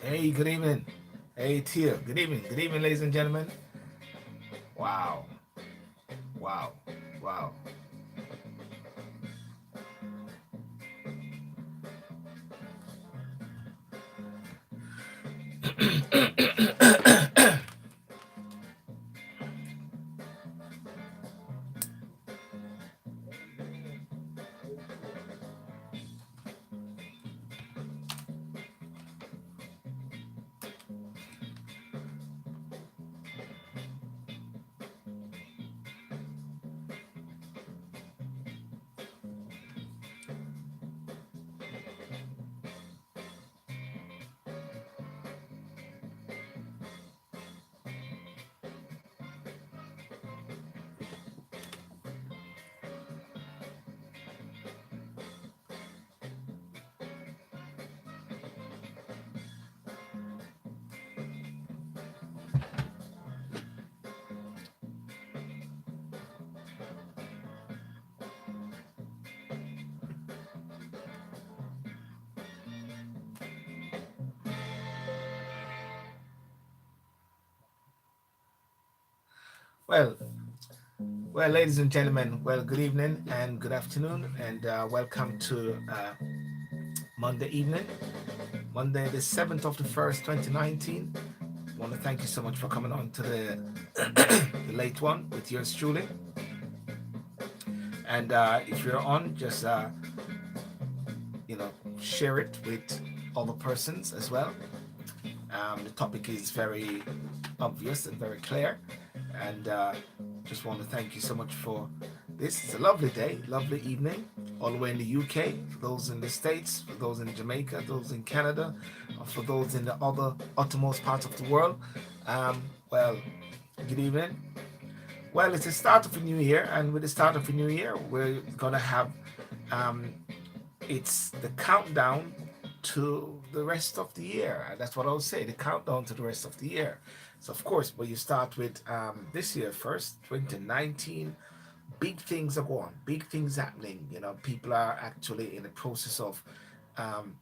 Hey, good evening. Hey, Tia. Good evening. Good evening, ladies and gentlemen. Wow. Wow. Wow. Well, well, ladies and gentlemen, well, good evening and good afternoon, and welcome to Monday evening, Monday the 7th of the 1st, 2019. I want to thank you so much for coming on to the late one with yours truly. And if you're on, just, share it with other persons as well. The topic is very obvious and very clear. And just want to thank you so much for this. It's a lovely day, lovely evening, all the way in the UK, for those in the States, for those in Jamaica, those in Canada, or for those in the other uttermost parts of the world. Well, good evening. Well, it's the start of a new year, and with the start of a new year, we're gonna have um, it's the countdown to the rest of the year. That's what I'll say, the countdown to the rest of the year. So, of course, when you start with this year first, 2019, big things are going, big things happening. People are actually in the process of, um,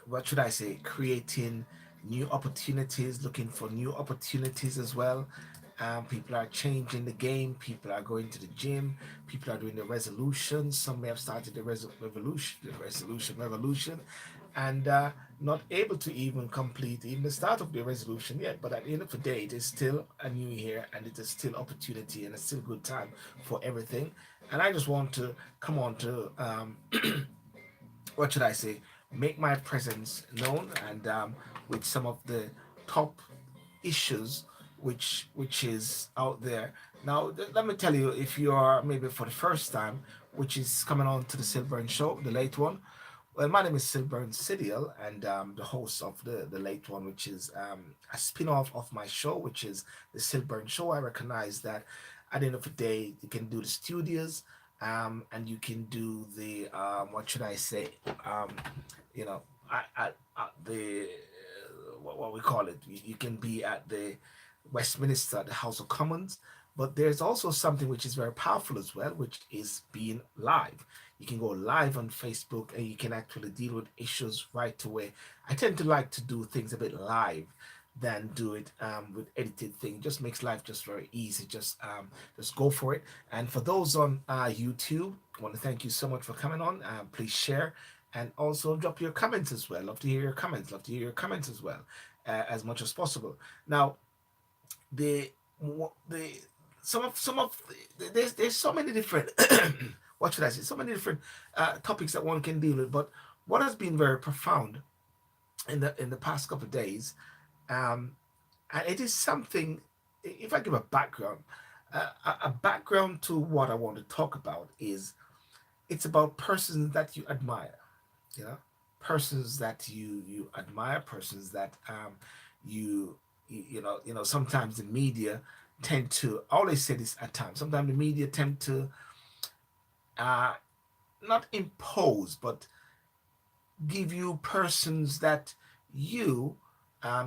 what should I say, creating new opportunities, looking for new opportunities as well. People are changing the game. People are going to the gym. People are doing the resolutions. Some may have started the revolution, and not able to even complete even the start of the resolution yet. But at the end of the day, it is still a new year, and it is still opportunity, and it's still good time for everything. And I just want to come on to what should I say, make my presence known, and with some of the top issues which is out there now. Let me tell you, if you are maybe for the first time, which is coming on to the SYLBOURNE Show, the late one. Well, my name is SYLBOURNE Sidiel, and the host of the late one, which is a spin-off of my show, which is the SYLBOURNE Show. I recognize that at the end of the day, you can do the studios, and you can do the what should I say, um, you know, at the what we call it. You can be at the Westminster, the House of Commons, but there's also something which is very powerful as well, which is being live. You can go live on Facebook and you can actually deal with issues right away. I tend to like to do things a bit live than do it with edited thing. It just makes life just very easy. Just go for it. And for those on YouTube, I want to thank you so much for coming on. Please share and also drop your comments as well. Love to hear your comments. Love to hear your comments as well, as much as possible. Now, the the some of there's so many different what should I say, so many different topics that one can deal with. But what has been very profound in the past couple of days, um, and it is something. If I give a background, a background to what I want to talk about is it's about persons that you admire. You know, persons that you admire, persons that you know, sometimes the media tend to, I always say this at times, sometimes the media tend to uh not impose, but give you persons that you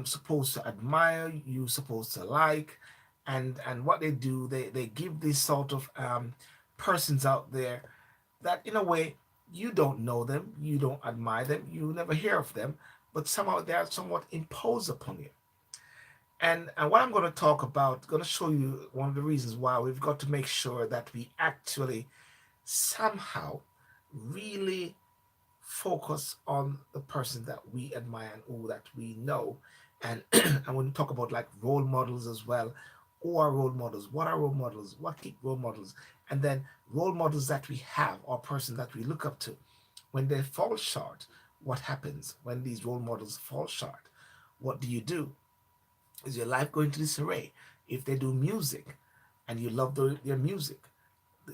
supposed to admire, you supposed to like. And what they do, they give these sort of persons out there that in a way you don't know them, you don't admire them, you never hear of them, but somehow they are somewhat imposed upon you. And what I'm going to talk about, going to show you one of the reasons why we've got to make sure that we actually somehow really focus on the person that we admire and who that we know. And and when we talk about like role models as well, who are role models, what are role models, what keep role models, and then role models that we have or person that we look up to, when they fall short, what happens when these role models fall short? What do you do? Is your life going to disarray? If they do music and you love their music,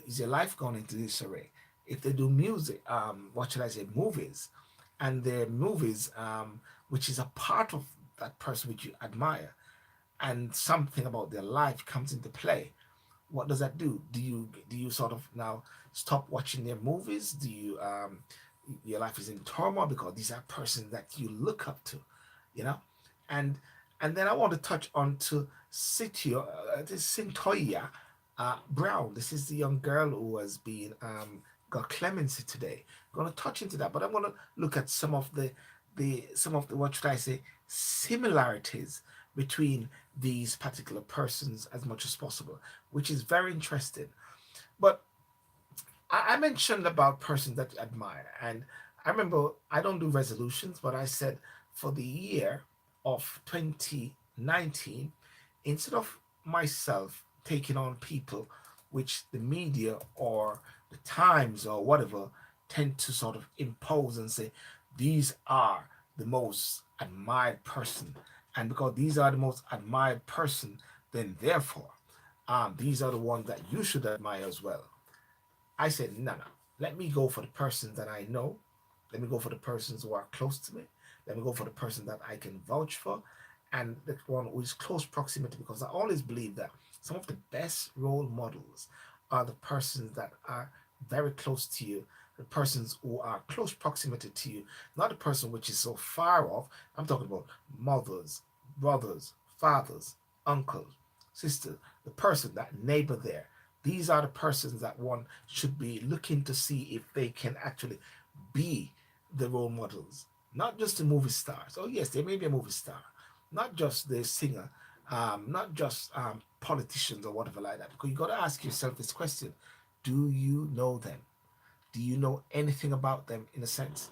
is your life going into disarray? If they do music, what should I say, movies, and their movies, which is a part of that person which you admire, and something about their life comes into play, what does that do? Do you sort of now stop watching their movies? Do you your life is in turmoil because these are persons that you look up to, you know? And and then I want to touch on to CYNTOIA Brown. This is the young girl who has been got clemency today. I'm going to touch into that, but I'm going to look at some of the what should I say, similarities between these particular persons as much as possible, which is very interesting. But I mentioned about persons that you admire, and I remember I don't do resolutions, but I said for the year of 2019, instead of myself taking on people which the media or the Times or whatever tend to sort of impose and say these are the most admired person, and because these are the most admired person, then therefore these are the ones that you should admire as well. I said, no, no. Let me go for the persons that I know. Let me go for the persons who are close to me. Let me go for the person that I can vouch for, and the one who is close proximity. Because I always believe that some of the best role models are the persons that are very close to you, the persons who are close proximity to you, not the person which is so far off. I'm talking about mothers, brothers, fathers, uncles, sisters, the person, that neighbor there. These are the persons that one should be looking to see if they can actually be the role models, not just the movie stars. Oh, yes, they may be a movie star, not just the singer, not just politicians or whatever like that. Because you got to ask yourself this question: do you know them? Do you know anything about them in a sense?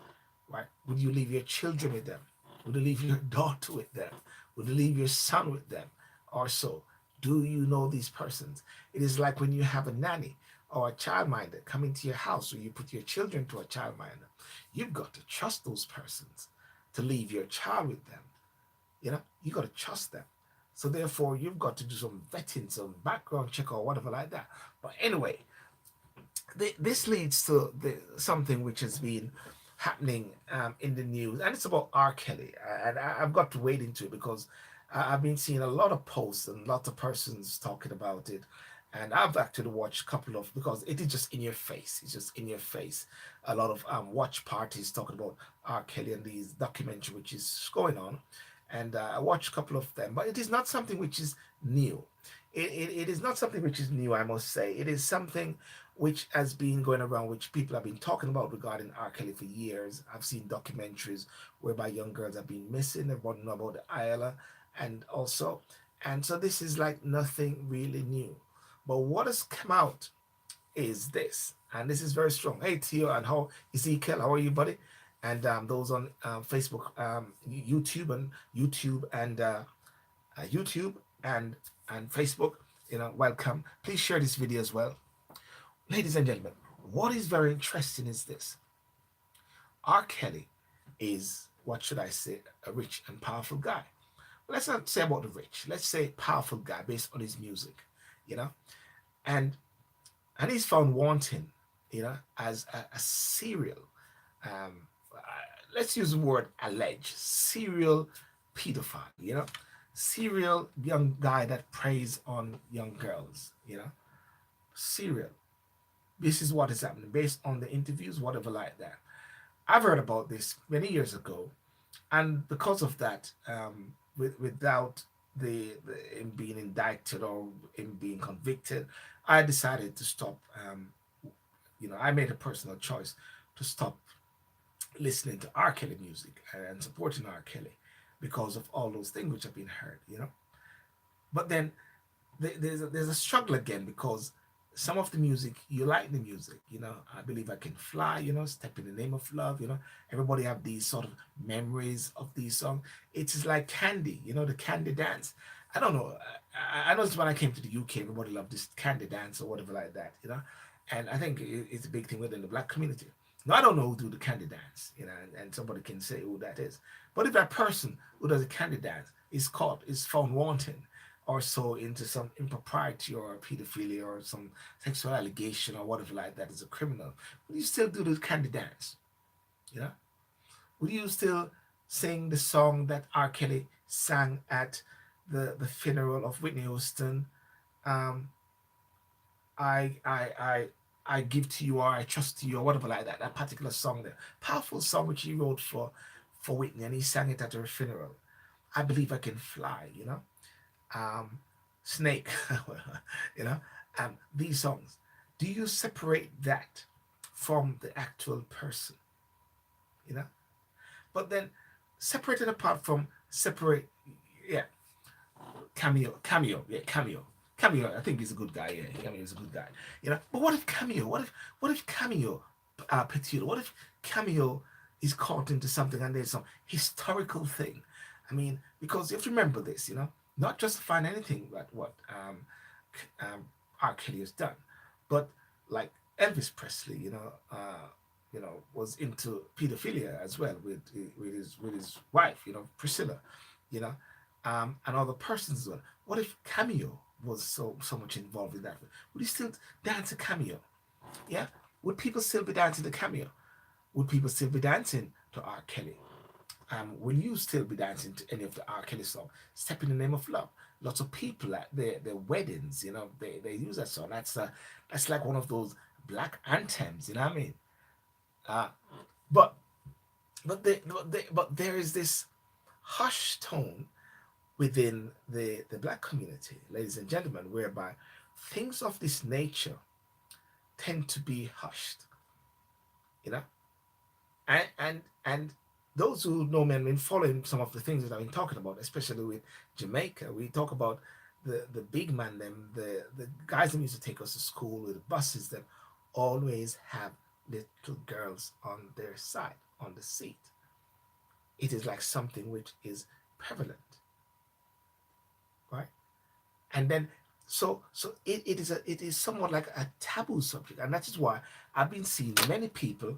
Right? Would you leave your children with them? Would you leave your daughter with them? Would you leave your son with them? Or so. Do you know these persons? It is like when you have a nanny or a childminder coming to your house, or you put your children to a childminder. You've got to trust those persons to leave your child with them. You got to trust them. So therefore, you've got to do some vetting, some background check or whatever like that. But anyway, this leads to something which has been happening in the news, and it's about R. Kelly. And I've got to wade into it because I've been seeing a lot of posts and lots of persons talking about it. And I've actually watched a couple of, because it is just in your face. It's just in your face. A lot of watch parties talking about R. Kelly and these documentary which is going on. And I watched a couple of them, but it is not something which is new. It is not something which is new, I must say. It is something which has been going around, which people have been talking about regarding R. Kelly for years. I've seen documentaries whereby young girls have been missing. Everyone know about the Isla, and also, and so this is like nothing really new. But what has come out is this, and this is very strong. Hey, Tio, and how Ezekiel, how are you, buddy? And those on Facebook, YouTube, and YouTube and Facebook, welcome. Please share this video as well, ladies and gentlemen. What is very interesting is this: R. Kelly is, what should I say, a rich and powerful guy. Let's not say about the rich. Let's say powerful guy based on his music, you know, and he's found wanting, as a serial. Let's use the word alleged serial pedophile. Serial young guy that preys on young girls. Serial. This is what is happening based on the interviews, whatever like that. I've heard about this many years ago, and because of that, without him being indicted or him being convicted, I decided to stop. I made a personal choice to stop listening to R. Kelly music and supporting R. Kelly because of all those things which have been heard, you know. But then there's a struggle again because some of the music you like the music, you know. I believe I can fly, you know, step in the name of love, you know. Everybody have these sort of memories of these songs. It is like candy, you know, the candy dance. I don't know. I noticed when I came to the UK, everybody loved this candy dance or whatever like that, you know. And I think it's a big thing within the black community. Now I don't know who do the candy dance, you know, and somebody can say who that is. But if that person who does a candy dance is caught, is found wanting, or so into some impropriety or pedophilia or some sexual allegation or whatever like that as a criminal, would you still do the candy dance? You know? Would you still sing the song that R. Kelly sang at the funeral of Whitney Houston? Um, I I give to you or I trust to you or whatever like that. That particular song, the powerful song which he wrote for Whitney and he sang it at her funeral. I believe I can fly, you know. um, Snake, you know, these songs. Do you separate that from the actual person, you know? But then separate it apart from separate, yeah, Cameo. I think he's a good guy. Yeah, Cameo is a good guy. You know, but what if Cameo? What if Cameo, Petula? What if Cameo is caught into something and there's some historical thing? I mean, because you have to remember this. You know, not justifying anything but what um, R. Kelly has done, but like Elvis Presley, you know, was into pedophilia as well with his wife, you know, Priscilla, you know, and other persons as well. What if Cameo was so much involved in that? Would he still dance a Cameo? Yeah. Would people still be dancing to Cameo? Would people still be dancing to R. Kelly? Will you still be dancing to any of the R. Kelly song? Step in the Name of Love. Lots of people at their weddings, you know, they use that song. That's like one of those black anthems, you know what I mean? Uh, but but there is this hushed tone within the black community, ladies and gentlemen, whereby things of this nature tend to be hushed, you know, and those who know me and been following some of the things that I've been talking about, especially with Jamaica, we talk about the big man, them the guys that used to take us to school with the buses, them always have little girls on their side on the seat. It is like something which is prevalent, right? And then it is somewhat like a taboo subject, and that is why I've been seeing many people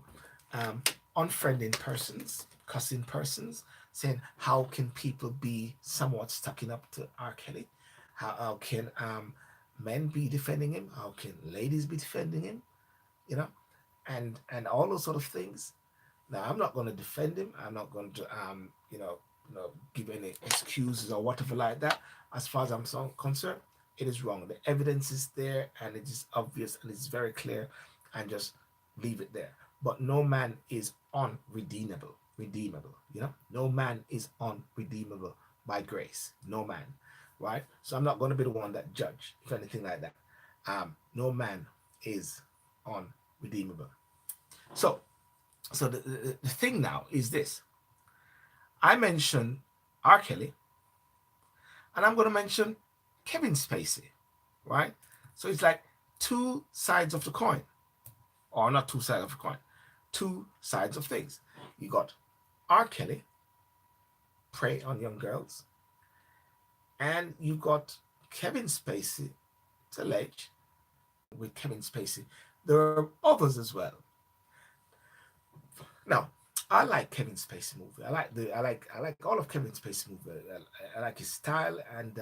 um, unfriending persons, cussing persons, saying how can people be somewhat stucking up to R. Kelly? How can men be defending him? How can ladies be defending him? You know, and all those sort of things. Now, I'm not going to defend him. I'm not going to, give any excuses or whatever like that. As far as I'm concerned, it is wrong. The evidence is there, and it is obvious, and it's very clear, and just leave it there. But no man is unredeemable. Redeemable, you know. No man is unredeemable by grace. No man, right? So I'm not going to be the one that judge if anything like that. No man is unredeemable. So the thing now is this. I mentioned R. Kelly, and I'm going to mention Kevin Spacey, right? So it's like two sides of the coin, or not two sides of the coin, two sides of things. You got R. Kelly, prey on young girls, and you got Kevin Spacey, it's alleged, with Kevin Spacey. There are others as well. Now, I like Kevin Spacey movie. I like all of Kevin Spacey movie. I like his style and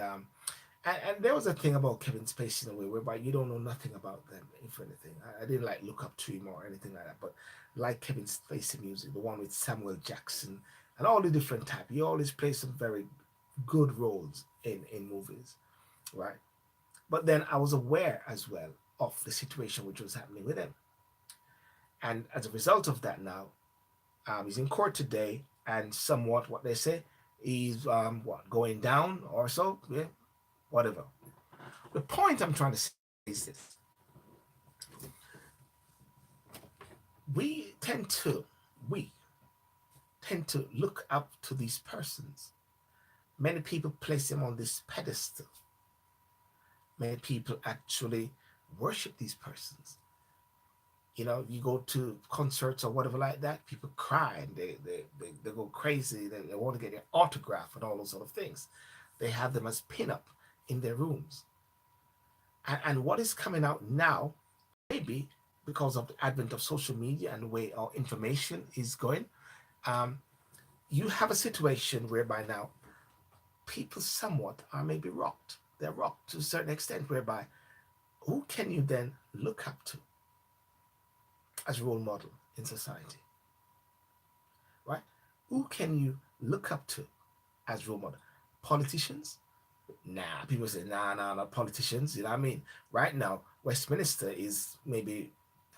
there was a thing about Kevin Spacey in a way whereby you don't know nothing about them, if anything. I didn't like look up to him or anything like that, but like Kevin Spacey music, the one with Samuel Jackson and all the different type. He always plays some very good roles in movies, right? But then I was aware as well of the situation which was happening with him, and as a result of that, now he's in court today, and somewhat what they say, he's what going down or so, yeah, whatever. The point I'm trying to say is this: we tend to, we tend to look up to these persons. Many people place them on this pedestal. Many people actually worship these persons. You know, you go to concerts or whatever like that, people cry and they go crazy. They want to get their autograph and all those sort of things. They have them as pin-up in their rooms. And what is coming out now, maybe because of the advent of social media and the way our information is going, um, you have a situation whereby now people somewhat are maybe rocked. They're rocked to a certain extent, whereby who can you then look up to as role model in society, right? Who can you look up to as role model? Politicians? Nah, people say, nah, not politicians. You know what I mean? Right now, Westminster is maybe,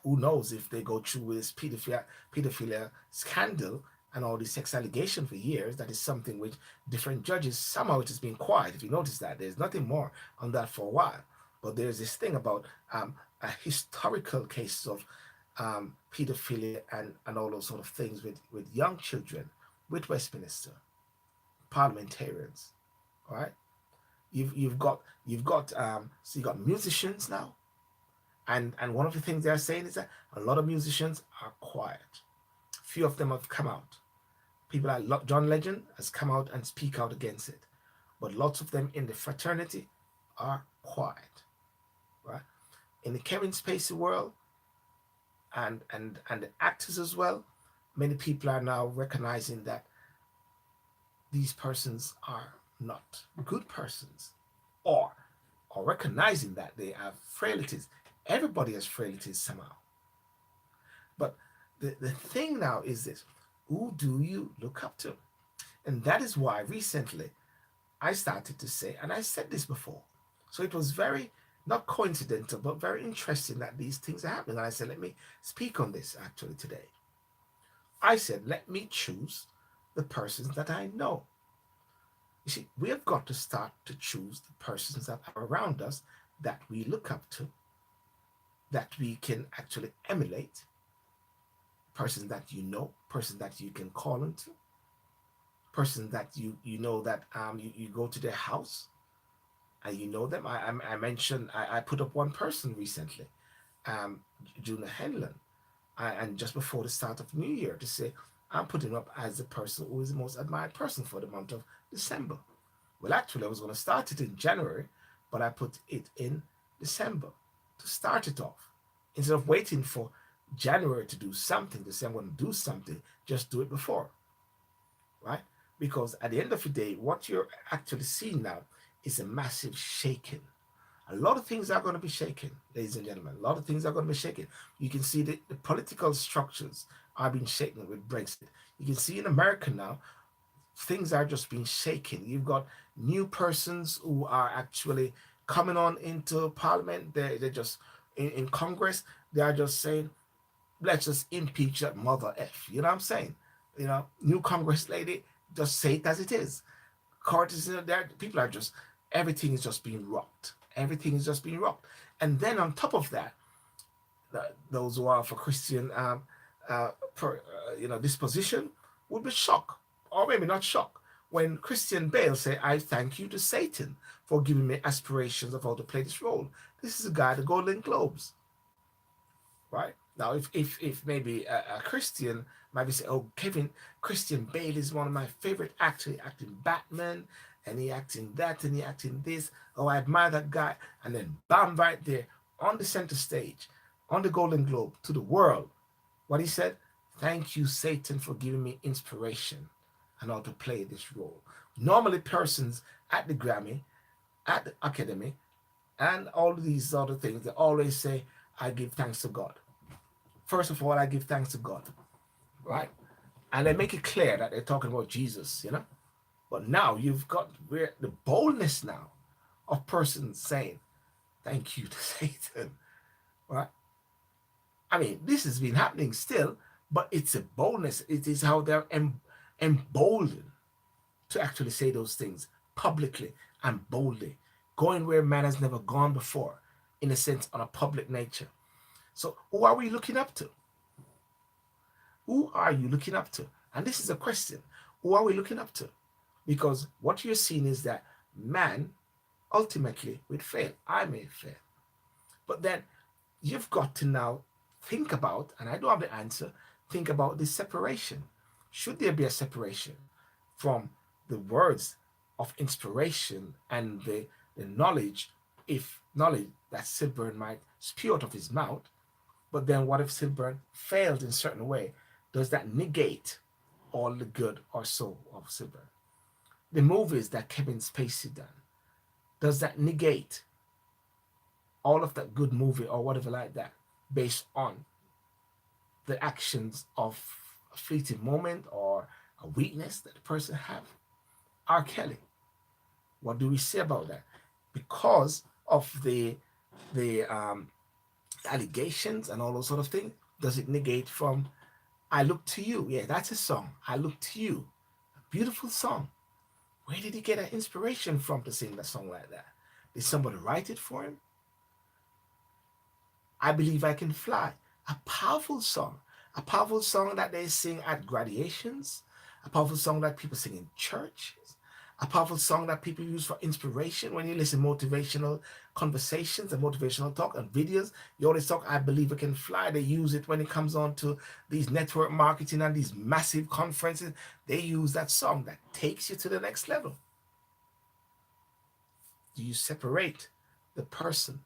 who knows if they go through with this pedophilia scandal and all these sex allegations for years. That is something which different judges, somehow it has been quiet. If you notice that, there's nothing more on that for a while. But there's this thing about a historical case of pedophilia and all those sort of things with young children with Westminster parliamentarians. All right, so you got musicians now, and one of the things they're saying is that a lot of musicians are quiet. Few of them have come out. People like John Legend has come out and speak out against it, but lots of them in the fraternity are quiet, right? In the Kevin Spacey world, and the actors as well, many people are now recognizing that these persons are not good persons, or recognizing that they have frailties. Everybody has frailties somehow. But the thing now is this: who do you look up to? And that is why recently I started to say, and I said this before, so it was very not coincidental, but very interesting that these things are happening. And I said, let me speak on this actually today. I said, let me choose the persons that I know. You see, we have got to start to choose the persons that are around us that we look up to, that we can actually emulate, persons that you know, persons that you can call into, persons that you know that you go to their house and you know them. I mentioned, I put up one person recently, Juna Henlon, and just before the start of New Year, to say I'm putting up as the person who is the most admired person for the month of December. Well, actually, I was going to start it in January, but I put it in December to start it off. Instead of waiting for January to do something, to say I'm going to do something, just do it before, right? Because at the end of the day, what you're actually seeing now is a massive shaking. A lot of things are going to be shaken, ladies and gentlemen. A lot of things are going to be shaken. You can see the political structures are being shaken with Brexit. You can see in America now, things are just being shaken. You've got new persons who are actually coming on into Parliament. They're just in Congress. They are just saying, let's just impeach that mother F. You know what I'm saying? You know, new Congress lady, just say it as it is. Court is there. People are just, everything is just being rocked. Everything is just being rocked. And then on top of that, those who are for Christian, disposition would be shocked, or maybe not shocked, when Christian Bale say, "I thank you to Satan for giving me aspirations of how to play this role." This is a guy, the Golden Globes, right? Now, if maybe a Christian might be saying, "Oh, Christian Bale is one of my favorite actors. He acting Batman, and he acting that, and he acting this. Oh, I admire that guy." And then, bam, right there on the center stage, on the Golden Globe, to the world, what he said: "Thank you, Satan, for giving me inspiration and how to play this role." Normally, persons at the Grammy, at the Academy, and all of these other things, they always say, "I give thanks to God. First of all, I give thanks to God," right? And they make it clear that they're talking about Jesus, you know? But now you've got the boldness now of persons saying, "Thank you to Satan," right? I mean, this has been happening still, but it's a boldness. It is how they're emboldened to actually say those things publicly and boldly, going where man has never gone before, in a sense, on a public nature. So who are we looking up to? Who are you looking up to? And this is a question. Who are we looking up to? Because what you're seeing is that man ultimately will fail. I may fail. But then you've got to now think about, and I don't have the answer, think about the separation. Should there be a separation from the words of inspiration and the knowledge, if knowledge that Silburn might spew out of his mouth, but then what if Silburn failed in a certain way? Does that negate all the good or so of Silburn? The movies that Kevin Spacey done, does that negate all of that good movie or whatever like that based on the actions of a fleeting moment or a weakness that the person have? R. Kelly, what do we say about that? Because of the allegations and all those sort of things, does it negate from I Look to You? Yeah, that's a song. I Look to You. A beautiful song. Where did he get that inspiration from to sing that song like that? Did somebody write it for him? I Believe I Can Fly. A powerful song that they sing at graduations, a powerful song that people sing in churches, a powerful song that people use for inspiration. When you listen to motivational conversations and motivational talk and videos, you always talk, I Believe I Can Fly. They use it when it comes on to these network marketing and these massive conferences. They use that song that takes you to the next level. Do you separate the person,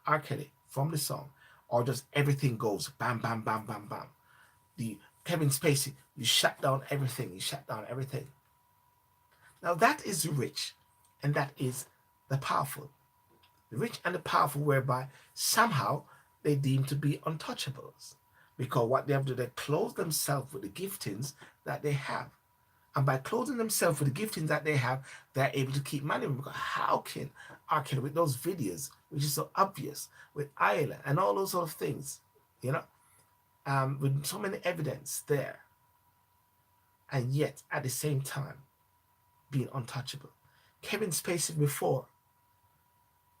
R. Kelly, from the song, or just everything goes bam, bam, bam, bam, bam? The Kevin Spacey, you shut down everything. You shut down everything. Now that is rich, and that is the powerful. The rich and the powerful, whereby somehow they deem to be untouchables, because what they have to do, they clothe themselves with the giftings that they have. And by clothing themselves with the giftings that they have, they're able to keep money. Because how can R. Kelly, with those videos, which is so obvious, with Ireland and all those sort of things, you know, with so many evidence there, and yet at the same time being untouchable? Kevin Spacey before,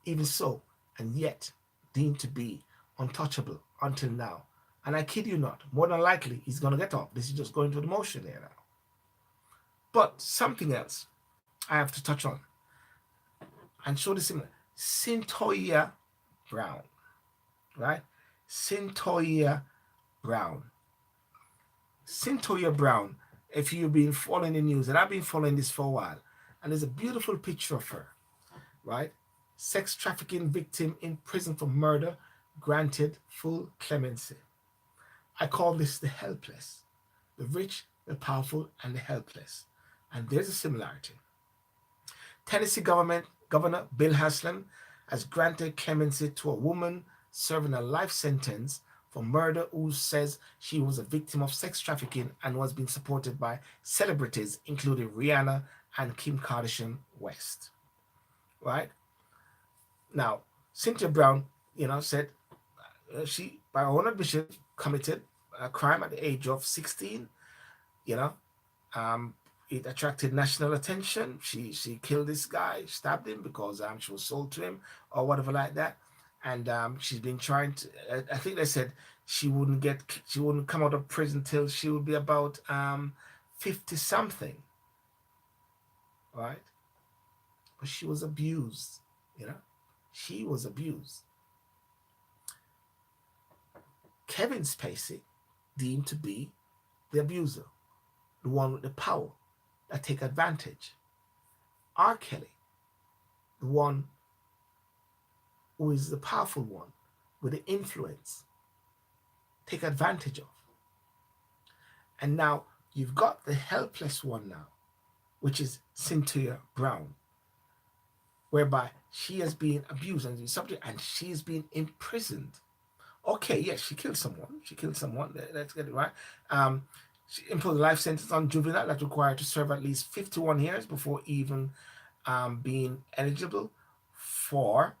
even so, and yet deemed to be untouchable until now. And I kid you not, more than likely he's going to get off. This is just going through the motion here now. But something else I have to touch on and show the similar. CYNTOIA Brown, right? CYNTOIA Brown. CYNTOIA Brown, if you've been following the news, and I've been following this for a while, and there's a beautiful picture of her, right? Sex trafficking victim in prison for murder, granted full clemency. I call this the helpless, the rich, the powerful, and the helpless. And there's a similarity. Tennessee Governor Bill Haslam has granted clemency to a woman serving a life sentence for murder who says she was a victim of sex trafficking and was being supported by celebrities, including Rihanna and Kim Kardashian West. Right? Now, Cynthia Brown, said she, by her own admission, committed a crime at the age of 16. You know, it attracted national attention. She killed this guy, stabbed him because she was sold to him or whatever like that. And she's been trying to. I think they said she wouldn't come out of prison till she would be about 50 something, right? But she was abused. She was abused. Kevin Spacey deemed to be the abuser, the one with the power that take advantage. R. Kelly, the one who is the powerful one with the influence, take advantage of. And now you've got the helpless one now, which is Cynthia Brown, whereby she has been abused and subject, and she's been imprisoned. Okay, yes, she killed someone. Let's get it right. She imposed a life sentence on juvenile that's required to serve at least 51 years before even being eligible for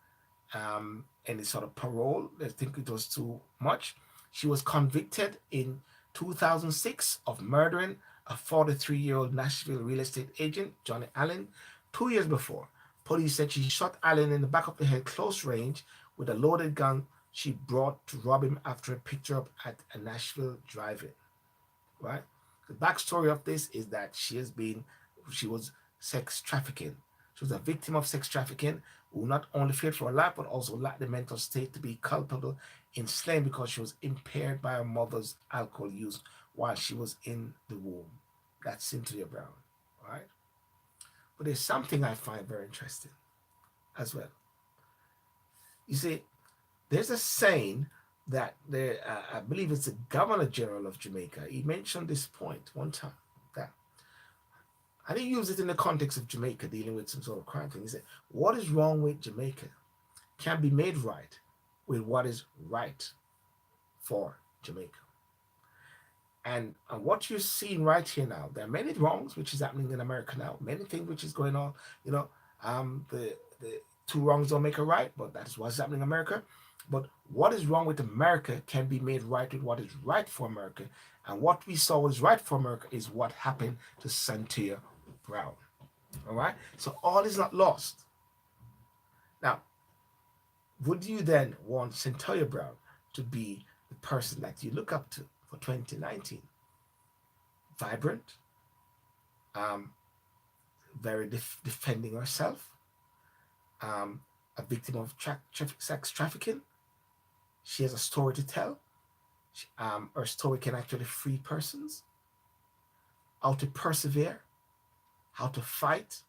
any sort of parole. I think it was too much. She was convicted in 2006 of murdering a 43-year-old Nashville real estate agent, Johnny Allen, 2 years before. Police said she shot Allen in the back of the head close range with a loaded gun she brought to rob him after a picture up at a Nashville drive-in. Right? The backstory of this is that she was sex trafficking. She was a victim of sex trafficking who not only feared for her life but also lacked the mental state to be culpable in slaying because she was impaired by her mother's alcohol use while she was in the womb. That's Cynthia Brown, right? But there's something I find very interesting as well. You see, there's a saying that I believe it's the Governor General of Jamaica. He mentioned this point one time that, and he used it in the context of Jamaica dealing with some sort of crime thing. He said, "What is wrong with Jamaica can be made right with what is right for Jamaica." And what you're seeing right here now, there are many wrongs which is happening in America now, many things which is going on. You know, the two wrongs don't make a right, but that is what's happening in America. But what is wrong with America can be made right with what is right for America. And what we saw was right for America is what happened to CYNTOIA Brown. All right? So all is not lost. Now, would you then want CYNTOIA Brown to be the person that you look up to for 2019? Vibrant, um, very defending herself, a victim of sex trafficking. She has a story to tell. Her story can actually free persons. How to persevere, how to fight,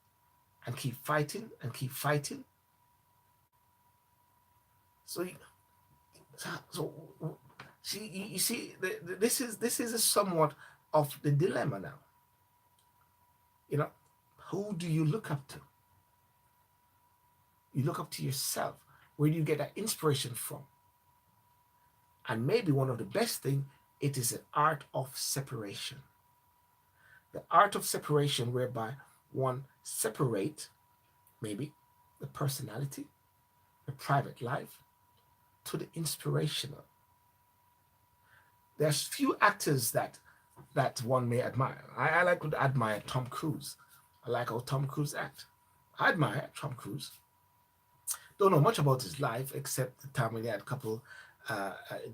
and keep fighting and keep fighting. So, so see, you see, this is a somewhat of the dilemma now. You know, who do you look up to? You look up to yourself. Where do you get that inspiration from? And maybe one of the best thing, it is an art of separation. The art of separation whereby one separate maybe the personality, the private life, to the inspirational. There's few actors that one may admire. I like to admire Tom Cruise. I like how Tom Cruise act. I admire Tom Cruise. Don't know much about his life except the time when he had a couple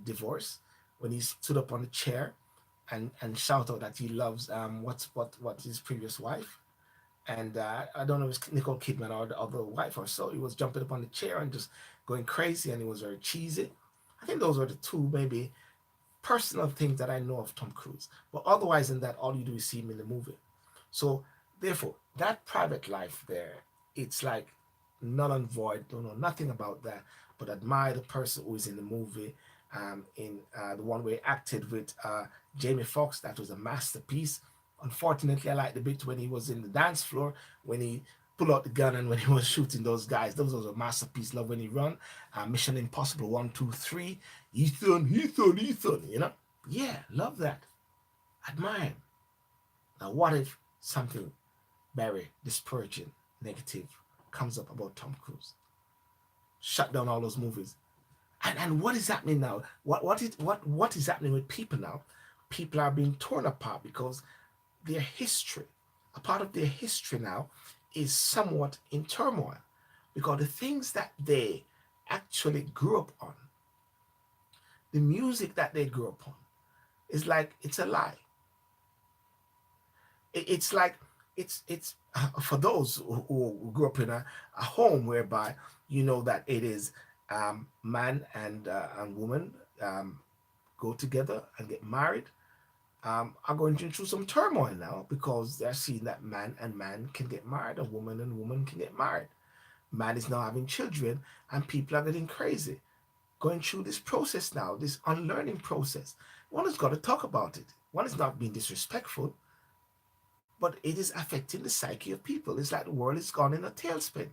divorce, when he stood up on the chair and shout out that he loves what his previous wife. And I don't know if it's Nicole Kidman or the other wife or so. He was jumping up on the chair and just going crazy, and he was very cheesy. I think those were the two maybe personal things that I know of Tom Cruise. But otherwise than that, all you do is see him in the movie. So therefore, that private life there, it's like null and void. Don't know nothing about that, but admire the person who is in the movie. In the one where he acted with Jamie Foxx, that was a masterpiece. Unfortunately, I like the bit when he was in the dance floor, when he pulled out the gun and when he was shooting those guys. Those was a masterpiece. Love when he run. Mission Impossible 1, 2, 3. Ethan, you know? Yeah, love that. Admire him. Now, what if something very disparaging, negative comes up about Tom Cruise? Shut down all those movies. And what is happening now? What is happening with people now? People are being torn apart because their history, a part of their history now, is somewhat in turmoil because the things that they actually grew up on, the music that they grew up on, is like it's a lie. It's like it's for those who grew up in a home whereby you know that it is man and woman go together and get married, are going through some turmoil now because they're seeing that man and man can get married, a woman and woman can get married. Man is now having children, and people are getting crazy, going through this process now, this unlearning process. One has got to talk about it. One is not being disrespectful, but it is affecting the psyche of people. It's like the world is gone in a tailspin.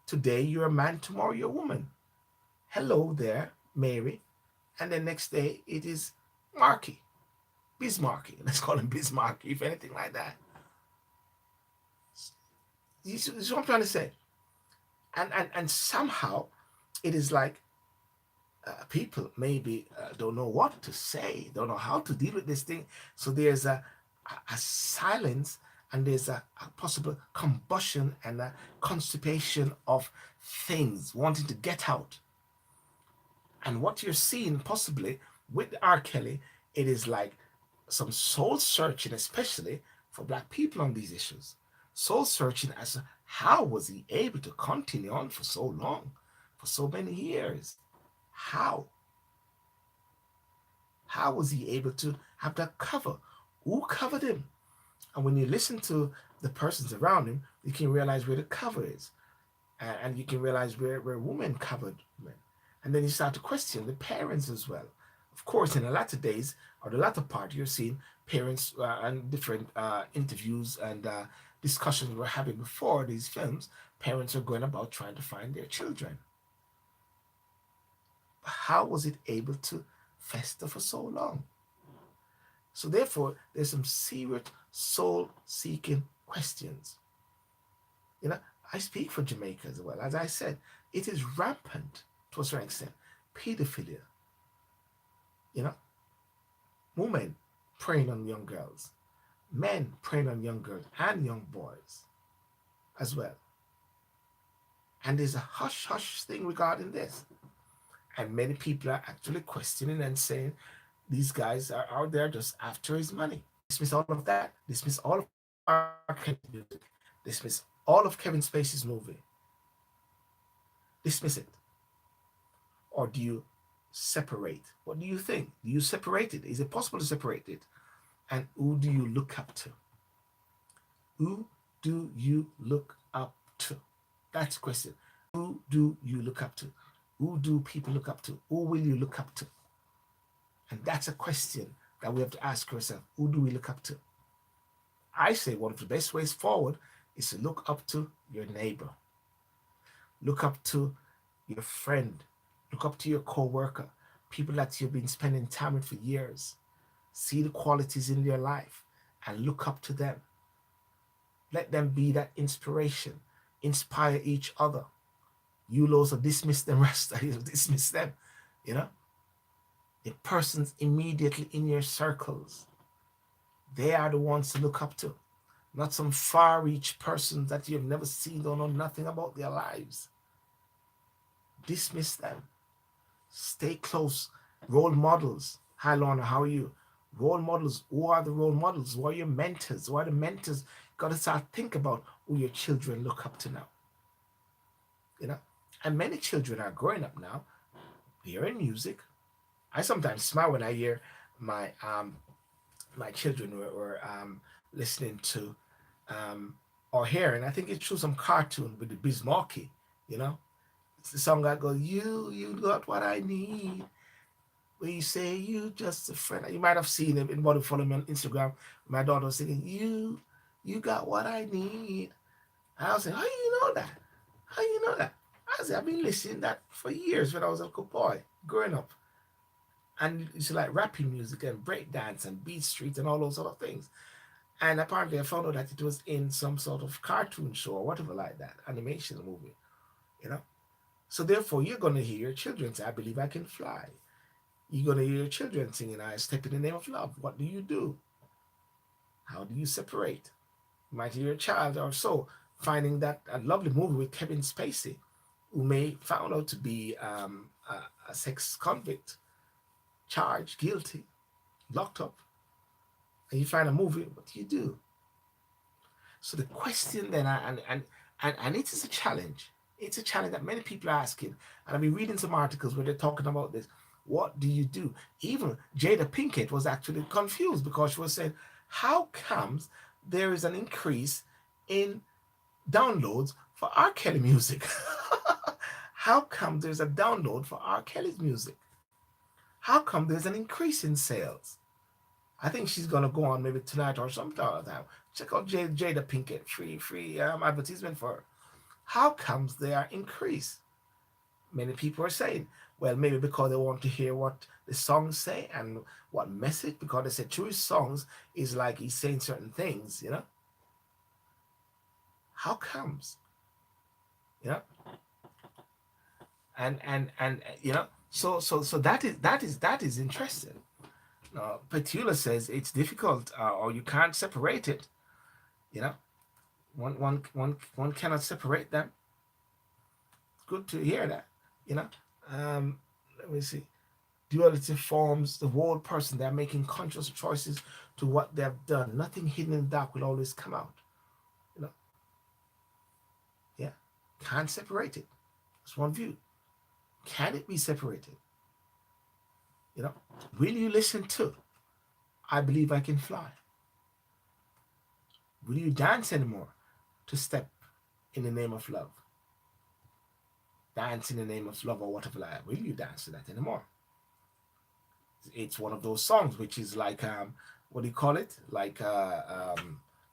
Today you're a man, tomorrow you're a woman. Hello there, Mary. And then next day it is Marky. Bismarcky. Let's call him Bismarcky, if anything like that. This is what I'm trying to say. And somehow it is like people maybe don't know what to say, don't know how to deal with this thing. So there's a silence, and there's a possible combustion and a constipation of things wanting to get out. And what you're seeing possibly with R. Kelly, it is like some soul searching, especially for black people on these issues. Soul searching as to how was he able to continue on for so long, for so many years? How? How was he able to have that cover? Who covered him? And when you listen to the persons around him, you can realize where the cover is. And you can realize where women covered men. And then you start to question the parents as well. Of course, in the latter days, or the latter part, you're seeing parents and different interviews and discussions we're having before these films. Parents are going about trying to find their children. How was it able to fester for so long? So therefore, there's some serious soul-seeking questions. You know, I speak for Jamaica as well. As I said, it is rampant to a certain extent. Pedophilia, you know, women preying on young girls, men preying on young girls and young boys as well. And there's a hush hush thing regarding this. And many people are actually questioning and saying these guys are out there just after his money. Dismiss all of that. Dismiss all of R. Kelly's music. Dismiss all of Kevin Spacey's movie. Dismiss it. Or do you separate? What do you think? Do you separate it? Is it possible to separate it? And who do you look up to? Who do you look up to? That's the question. Who do you look up to? Who do people look up to? Who will you look up to? And that's a question that we have to ask ourselves. Who do we look up to? I say one of the best ways forward is to look up to your neighbor. Look up to your friend. Look up to your co-worker, people that you've been spending time with for years. See the qualities in their life and look up to them. Let them be that inspiration. Inspire each other. You'll also dismiss the rest. You'll dismiss them, you know? The persons immediately in your circles, they are the ones to look up to. Not some far-reach persons that you've never seen, don't know nothing about their lives. Dismiss them. Stay close. Role models. Hi, Lorna, how are you? Role models. Who are the role models? Who are your mentors? Who are the mentors? You got to start think about who your children look up to now. You know? And many children are growing up now. They're in music. I sometimes smile when I hear my children were listening to or hearing. I think it's through some cartoon with the Bismarcky, you know. It's the song that goes, you got what I need. Where you say you just a friend. You might have seen it. Anybody follow me on Instagram? My daughter was singing, you got what I need. And I was saying, how you know that? How you know that? I said, I've been listening to that for years when I was a little boy, growing up. And it's like rapping music and breakdance and beat street and all those sort of things. And apparently I found out that it was in some sort of cartoon show or whatever like that, animation movie, you know. So therefore you're gonna hear your children say, I believe I can fly. You're gonna hear your children singing, I step in the name of love. What do you do? How do you separate? You might hear a child or so finding that a lovely movie with Kevin Spacey, who may found out to be a sex convict, charged, guilty, locked up, and you find a movie, what do you do? So the question then, and it is a challenge. It's a challenge that many people are asking. And I've been reading some articles where they're talking about this. What do you do? Even Jada Pinkett was actually confused because she was saying, how comes there is an increase in downloads for R. Kelly music? How come there's a download for R. Kelly's music? How come there's an increase in sales? I think she's gonna go on maybe tonight or sometime. Check out Jada Pinkett, free advertisement for her. How comes they are increased? Many people are saying, well, maybe because they want to hear what the songs say and what message, because they say through his songs is like he's saying certain things, you know. How comes? You know? And you know, so that is interesting. Petula says it's difficult or you can't separate it. You know, one cannot separate them. Good to hear that. You know, let me see. Duality forms the whole person. They're making conscious choices to what they have done. Nothing hidden in the dark will always come out. You know, yeah. Can't separate it. That's one view. Can it be separated? You know, will you listen to I believe I can fly? Will you dance anymore to step in the name of love? Dance in the name of love or whatever like that. Will you dance to that anymore? It's one of those songs which is like what do you call it? Like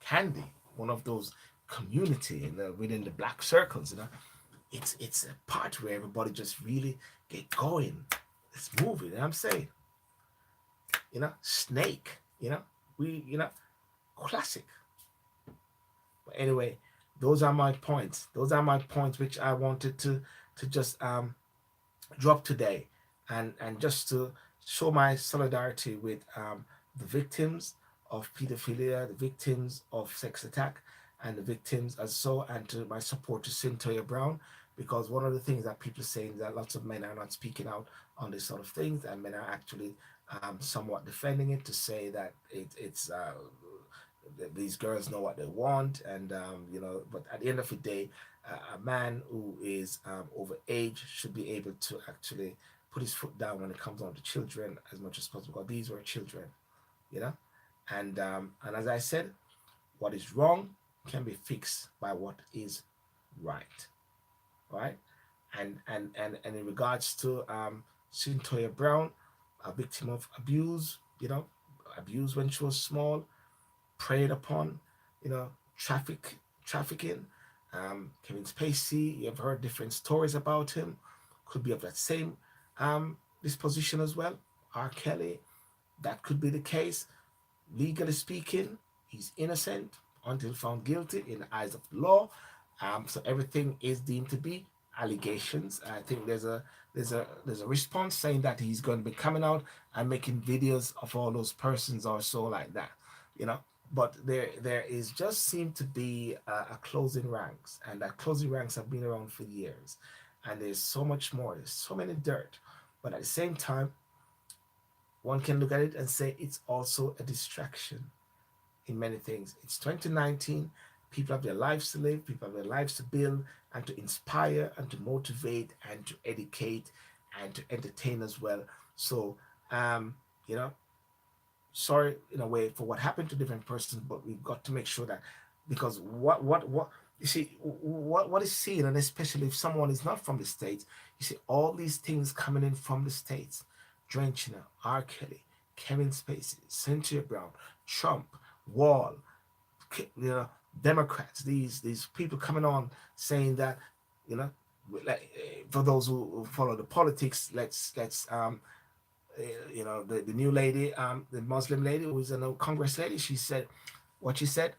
candy. One of those community within the black circles, you know. It's a part where everybody just really get going. It's moving, you know what I'm saying? You know, Snake, you know, classic. But anyway, those are my points. Those are my points which I wanted to just drop today, and just to show my solidarity with the victims of pedophilia, the victims of sex attack, and the victims as so, and to my support to CYNTOIA Brown, because one of the things that people are saying is that lots of men are not speaking out on this sort of things, and men are actually somewhat defending it to say that it's these girls know what they want, and you know, but at the end of the day, a man who is over age should be able to actually put his foot down when it comes on to children as much as possible, because these were children, you know. And as I said, what is wrong can be fixed by what is right, right? And in regards to CYNTOIA Brown, a victim of abuse, you know, abused when she was small, preyed upon, you know, trafficking. Kevin Spacey, you've heard different stories about him, could be of that same disposition as well. R. Kelly, that could be the case. Legally speaking, he's innocent until found guilty in the eyes of the law. So everything is deemed to be allegations. I think there's a response saying that he's going to be coming out and making videos of all those persons or so like that, you know. But there is just seem to be a closing ranks, and that closing ranks have been around for years, and there's so much more. There's so many dirt, but at the same time, one can look at it and say it's also a distraction in many things. It's 2019. People have their lives to live, people have their lives to build, and to inspire, and to motivate, and to educate, and to entertain as well. So, you know, sorry in a way for what happened to different persons, but we've got to make sure that, because what you see, what is seen, and especially if someone is not from the States, you see all these things coming in from the States: Drenchner, R. Kelly, Kevin Spacey, Cynthia Brown, Trump, Wall, you know, Democrats, these people coming on saying that, you know, like, for those who follow the politics, let's you know, the new lady, the Muslim lady who is a Congress lady, she said what she said.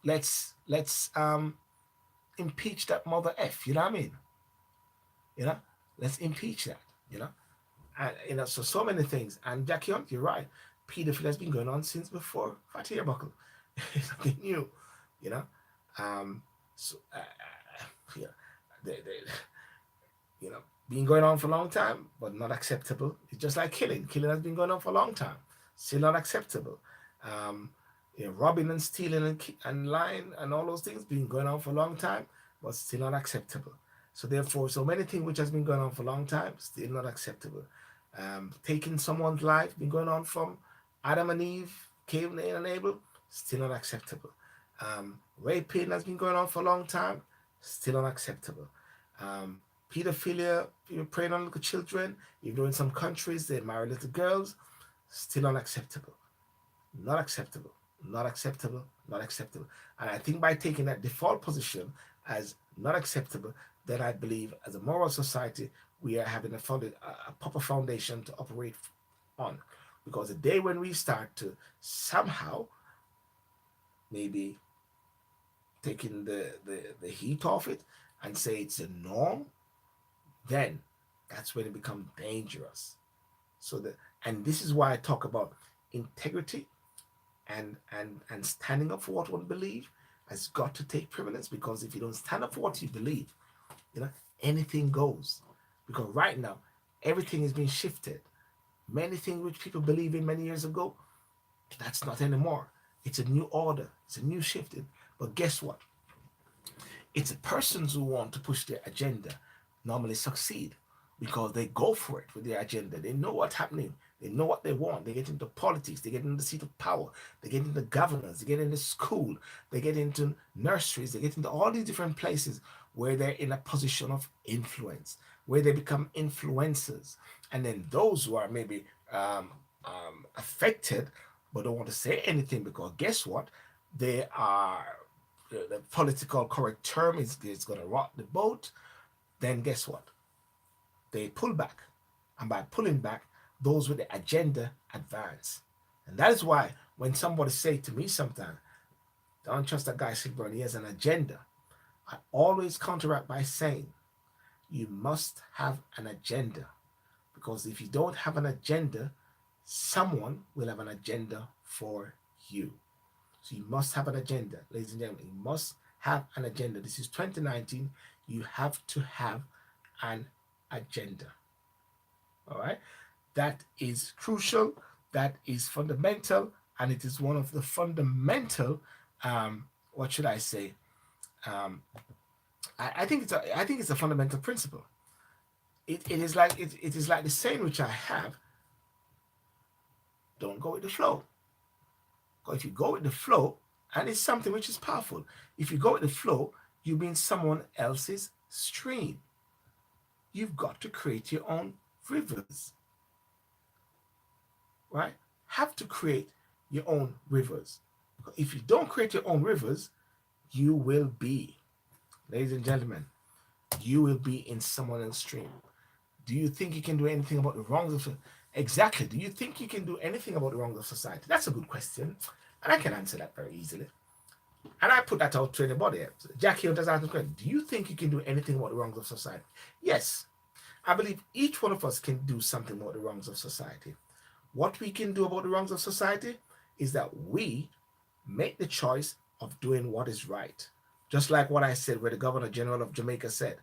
Let's impeach that mother f. You know what I mean? You know, let's impeach that. You know, and you know, so many things. And Jackie Hunt, you're right. Pedophilia has been going on since before Fatty Buckle. It's nothing new. You know, so yeah, they you know, been going on for a long time, but not acceptable. It's just like killing. Killing has been going on for a long time, still not acceptable. Um, you know, robbing and stealing and lying and all those things been going on for a long time, but still not acceptable. So therefore, so many things which has been going on for a long time, still not acceptable. Taking someone's life been going on from Adam and Eve, Cain and Abel, still not acceptable. Raping has been going on for a long time, still unacceptable. Um, Pedophilia, you're preying on little children, even though in some countries they marry little girls, still unacceptable. Not acceptable. Not acceptable. Not acceptable. And I think by taking that default position as not acceptable, then I believe as a moral society, we are having a proper foundation to operate on. Because the day when we start to somehow maybe taking the heat off it and say it's a norm, then that's when it becomes dangerous. So that, and this is why I talk about integrity and standing up for what one believes has got to take preeminence, because if you don't stand up for what you believe, you know, anything goes. Because right now, everything is being shifted. Many things which people believe in many years ago, that's not anymore. It's a new order. It's a new shifting. But guess what? It's the persons who want to push their agenda normally succeed because they go for it with their agenda. They know what's happening. They know what they want. They get into politics. They get into the seat of power. They get into governance. They get into school. They get into nurseries. They get into all these different places where they're in a position of influence, where they become influencers. And then those who are maybe affected but don't want to say anything because guess what? They are the political correct term is going to rock the boat, then guess what? They pull back. And by pulling back, those with the agenda advance. And that is why when somebody say to me sometimes, don't trust that guy SYLBOURNE, he has an agenda, I always counteract by saying, you must have an agenda. Because if you don't have an agenda, someone will have an agenda for you. So you must have an agenda, ladies and gentlemen. You must have an agenda. This is 2019. You have to have an agenda. All right? That is crucial. That is fundamental. And it is one of the fundamental, what should I say? I think it's a fundamental principle. It is like the saying which I have, don't go with the flow. Because if you go with the flow, and it's something which is powerful, if you go with the flow, you're in someone else's stream. You've got to create your own rivers. Right? Have to create your own rivers. If you don't create your own rivers, you will be, ladies and gentlemen, you will be in someone else's stream. Do you think you can do anything about the wrongs of society? Exactly. Do you think you can do anything about the wrongs of society? That's a good question. And I can answer that very easily. And I put that out to anybody else. Jackie does ask the question, do you think you can do anything about the wrongs of society? Yes. I believe each one of us can do something about the wrongs of society. What we can do about the wrongs of society is that we make the choice of doing what is right. Just like what I said, where the Governor General of Jamaica said,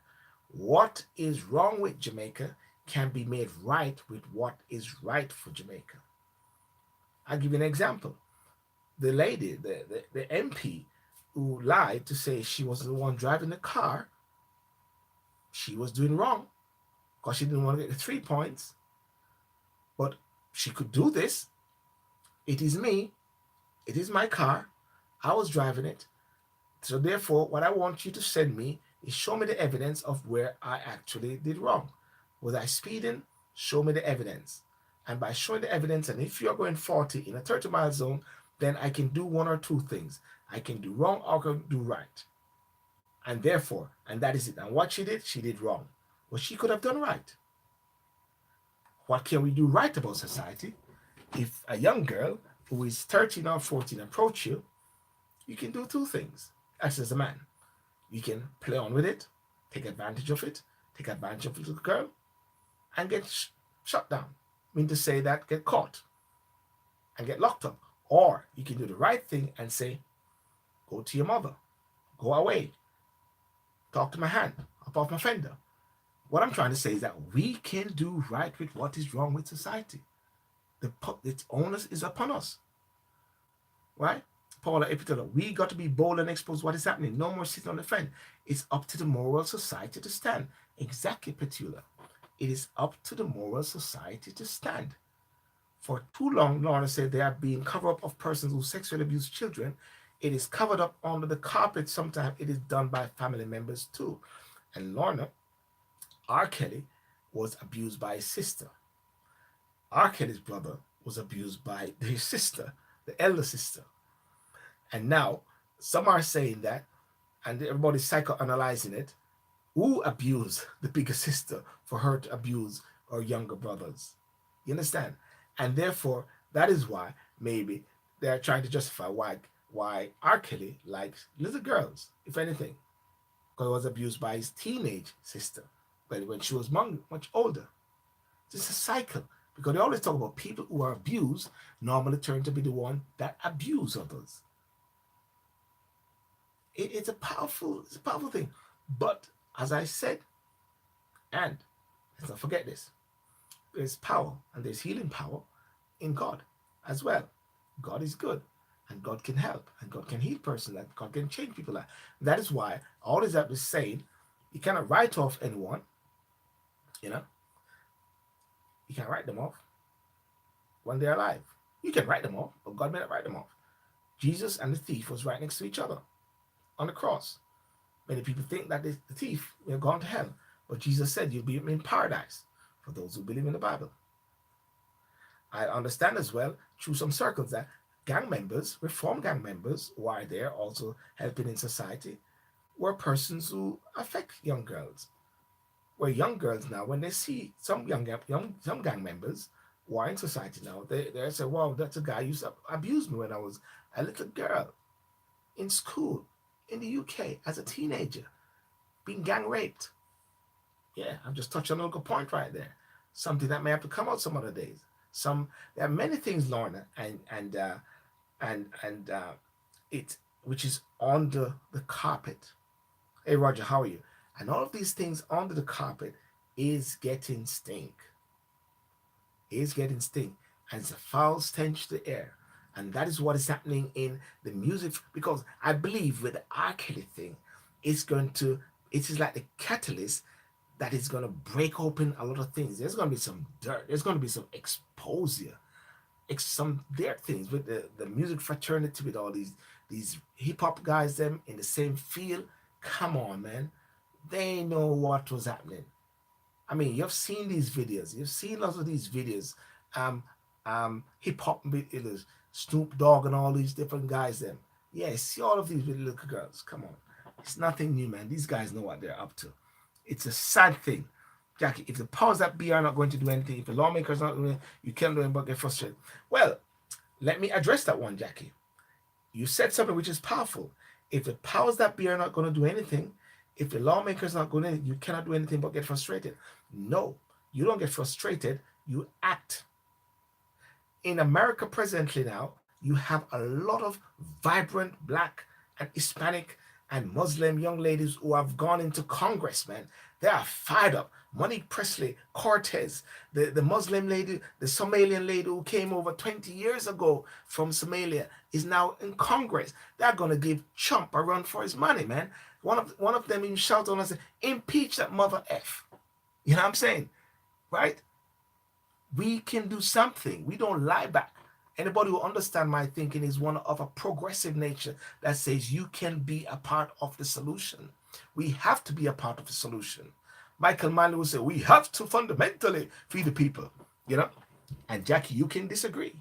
what is wrong with Jamaica can be made right with what is right for Jamaica. I'll give you an example. The lady, the MP who lied to say she was the one driving the car, she was doing wrong because she didn't want to get the 3 points. But she could do this. It is me. It is my car. I was driving it. So therefore, what I want you to send me is show me the evidence of where I actually did wrong. Was I speeding? Show me the evidence. And by showing the evidence, and if you're going 40 in a 30-mile zone, then I can do one or two things. I can do wrong or I can do right. And therefore, and that is it. And what she did wrong. Well, she could have done right. What can we do right about society? If a young girl who is 13 or 14 approach you, you can do two things. As a man, you can play on with it, take advantage of it, take advantage of the girl, and get shut down. I mean to say that get caught and get locked up. Or you can do the right thing and say, go to your mother, go away, talk to my hand, up off my fender. What I'm trying to say is that we can do right with what is wrong with society. Its onus is upon us. Right? Paula Epitella, we got to be bold and expose what is happening. No more sitting on the fence. It's up to the moral society to stand. Exactly, Petula. It is up to the moral society to stand. For too long, Lorna said there have been cover-up of persons who sexually abuse children. It is covered up under the carpet. Sometimes it is done by family members too. And Lorna, R. Kelly was abused by his sister. R. Kelly's brother was abused by his sister, the elder sister. And now some are saying that, and everybody's psychoanalyzing it, who abused the bigger sister for her to abuse her younger brothers? You understand? And therefore, that is why maybe they're trying to justify why R. Kelly likes little girls, if anything, because he was abused by his teenage sister, but when she was much older. It's a cycle, because they always talk about people who are abused normally turn to be the one that abuse others. It's a powerful thing. But as I said, and let's not forget this, there's power and there's healing power in God as well. God is good, and God can help, and God can heal person, and God can change people. That is why all this that is saying, you cannot write off anyone, you know, you can't write them off when they're alive. You can write them off, but God may not write them off. Jesus and the thief was right next to each other on the cross. Many people think that the thief will go to hell, but Jesus said you'll be in paradise for those who believe in the Bible. I understand as well through some circles that gang members, reform gang members who are there also helping in society, were persons who affect young girls. Where young girls now, when they see some some gang members who are in society now, they say, "Wow, that's a guy who used to abuse me when I was a little girl in school in the UK as a teenager, being gang raped." Yeah, I'm just touching on a good point right there. Something that may have to come out some other days. There are many things, Lorna, and it which is under the carpet. Hey Roger, how are you? And all of these things under the carpet is getting stink. Is getting stink. And it's a foul stench to the air. And that is what is happening in the music. Because I believe with the R. Kelly thing, it is like the catalyst that is going to break open a lot of things. There's going to be some dirt. There's going to be some exposure. Some there things with the music fraternity, with all these hip hop guys, them in the same field. Come on, man. They know what was happening. I mean, you've seen these videos. You've seen lots of these videos. Hip hop videos, Snoop Dogg and all these different guys. Them, yeah. See all of these little girls. Come on, it's nothing new, man. These guys know what they're up to. It's a sad thing, Jackie. If the powers that be are not going to do anything, if the lawmakers are not doing, you can't do anything but get frustrated. Well, let me address that one, Jackie. You said something which is powerful. If the powers that be are not going to do anything, if the lawmakers are not going to, you cannot do anything but get frustrated. No, you don't get frustrated. You act. In America presently now, you have a lot of vibrant Black and Hispanic and Muslim young ladies who have gone into Congress, man. They are fired up. Monique Presley, Cortez, the Muslim lady, the Somalian lady who came over 20 years ago from Somalia is now in Congress. They're going to give Trump a run for his money, man. One of them even shouted on and said, impeach that mother F. You know what I'm saying? Right? We can do something. We don't lie back. Anybody who understand my thinking is one of a progressive nature that says you can be a part of the solution. We have to be a part of the solution. Michael Manley will say, we have to fundamentally feed the people, you know? And Jackie, you can disagree.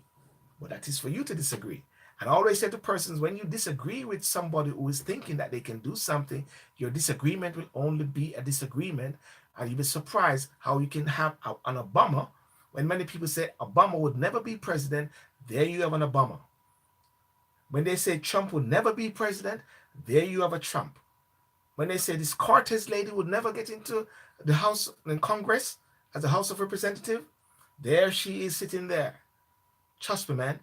But that is for you to disagree. And I always say to persons, when you disagree with somebody who is thinking that they can do something, your disagreement will only be a disagreement. And you'll be surprised how you can have an Obama. When many people say Obama would never be president, there you have an Obama. When they say Trump would never be president, there you have a Trump. When they say this Cortez lady would never get into the House and Congress as a House of Representative, there she is sitting there. Trust me, man.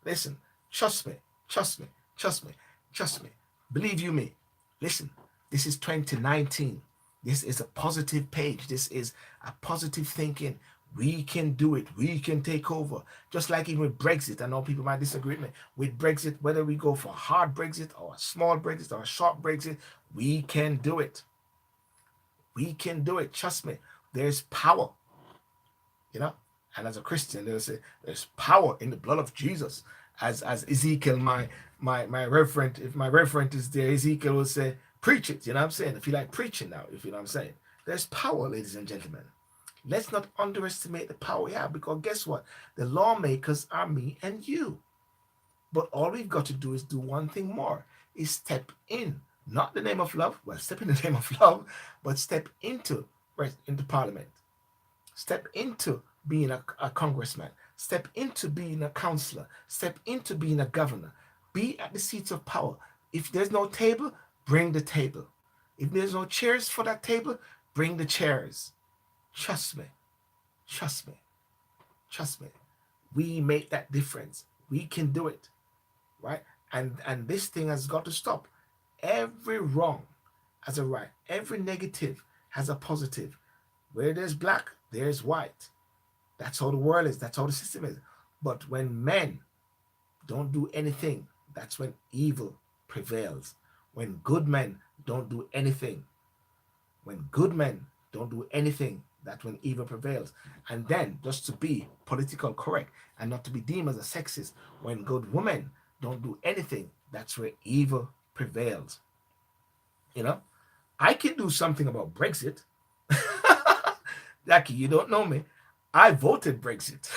Listen, trust me, trust me, trust me, trust me. Believe you me. Listen, this is 2019. This is a positive page. This is a positive thinking. We can do it. We can take over. Just like even with Brexit. I know people might disagree with me. With Brexit, whether we go for a hard Brexit or a small Brexit or a short Brexit, we can do it. We can do it. Trust me. There's power. You know? And as a Christian, they'll say, there's power in the blood of Jesus. As Ezekiel, my reverend, if my reverend is there, Ezekiel will say, preach it. You know what I'm saying? If you like preaching now, if you know what I'm saying. There's power, ladies and gentlemen. Let's not underestimate the power we have, because guess what? The lawmakers are me and you. But all we've got to do is do one thing more, is step in. Not the name of love, well, step in the name of love, but step into Parliament. Step into being a congressman. Step into being a councillor. Step into being a governor. Be at the seats of power. If there's no table, bring the table. If there's no chairs for that table, bring the chairs. Trust me. Trust me. Trust me. We make that difference. We can do it. Right? And this thing has got to stop. Every wrong has a right. Every negative has a positive. Where there's black, there's white. That's how the world is. That's how the system is. But when men don't do anything, that's when evil prevails. When good men don't do anything, when good men don't do anything, that's when evil prevails. And then, just to be political correct and not to be deemed as a sexist, when good women don't do anything, that's where evil prevails. You know, I can do something about Brexit. Jackie, you don't know me. I voted Brexit.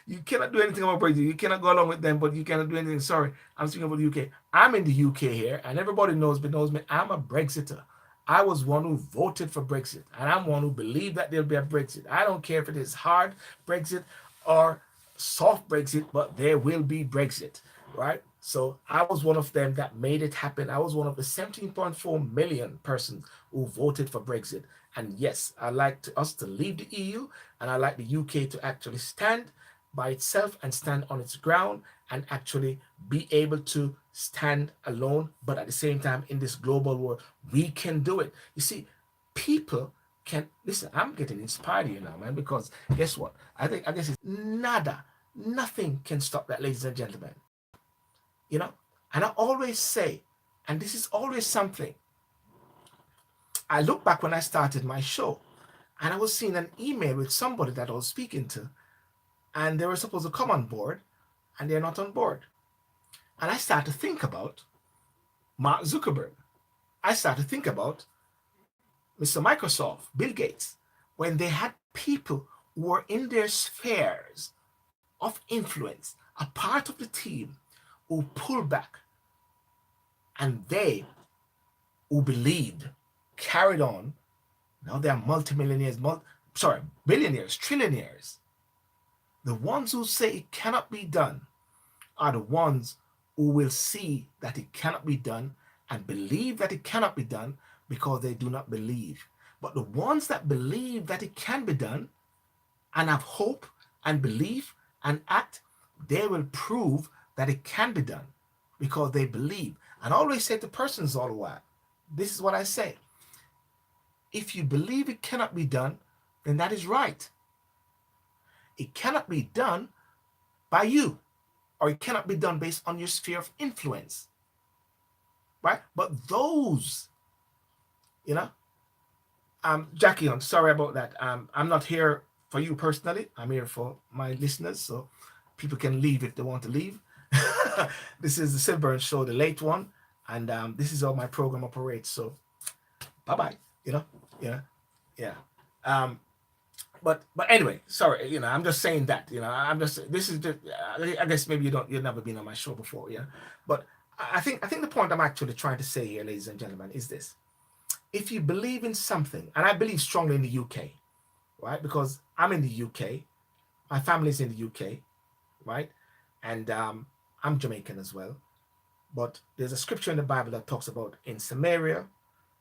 You cannot do anything about Brexit. You cannot go along with them, but you cannot do anything. Sorry, I'm speaking about the UK. I'm in the UK here, and everybody knows me. I'm a Brexiter. I was one who voted for Brexit, and I'm one who believed that there'll be a Brexit. I don't care if it is hard Brexit or soft Brexit, but there will be Brexit, right? So I was one of them that made it happen. I was one of the 17.4 million persons who voted for Brexit. And yes, I like us to leave the EU, and I like the UK to actually stand by itself and stand on its ground and actually be able to stand alone. But at the same time, in this global world, we can do it. You see, people can listen. I'm getting inspired here now, man, because guess what? I guess it's nada, nothing can stop that, ladies and gentlemen. You know, and I always say, and this is always something. I look back when I started my show, and I was seeing an email with somebody that I was speaking to, and they were supposed to come on board, and they're not on board. And I started to think about Mark Zuckerberg. I started to think about Mr. Microsoft, Bill Gates, when they had people who were in their spheres of influence, a part of the team who pulled back, and they who believed carried on. Now they are multimillionaires, billionaires, trillionaires. The ones who say it cannot be done are the ones who will see that it cannot be done and believe that it cannot be done because they do not believe. But the ones that believe that it can be done and have hope and belief and act, they will prove that it can be done because they believe. And I always say to persons all the while, this is what I say. If you believe it cannot be done, then that is right. It cannot be done by you, or it cannot be done based on your sphere of influence, right? But those, you know, Jackie, I'm sorry about that. I'm not here for you personally. I'm here for my listeners, so people can leave if they want to leave. This is the SYLBOURNE Show, the late one, and this is how my program operates. So, bye bye. You know, yeah, yeah. Um, but anyway, sorry. You know, I'm just saying that. You know, I'm just. This is just. I guess maybe you've never been on my show before, yeah. But I think the point I'm actually trying to say here, ladies and gentlemen, is this: if you believe in something, and I believe strongly in the UK, right? Because I'm in the UK, my family's in the UK, right? And I'm Jamaican as well. But there's a scripture in the Bible that talks about in Samaria,